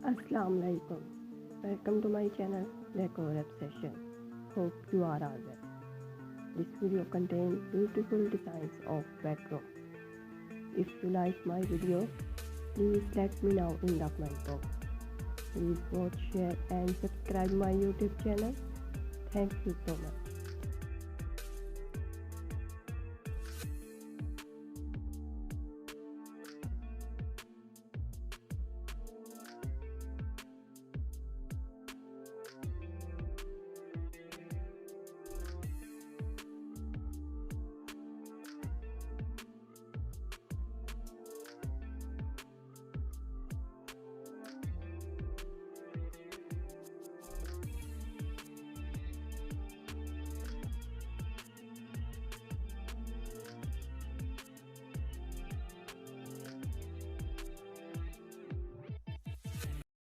Assalamu alaikum. Welcome to my channel Decor Obsession. Hope you are all well. This video contains beautiful designs of bedroom. If you like my video, please let me know in the comment box. Please watch, share and subscribe my YouTube channel. Thank you so much.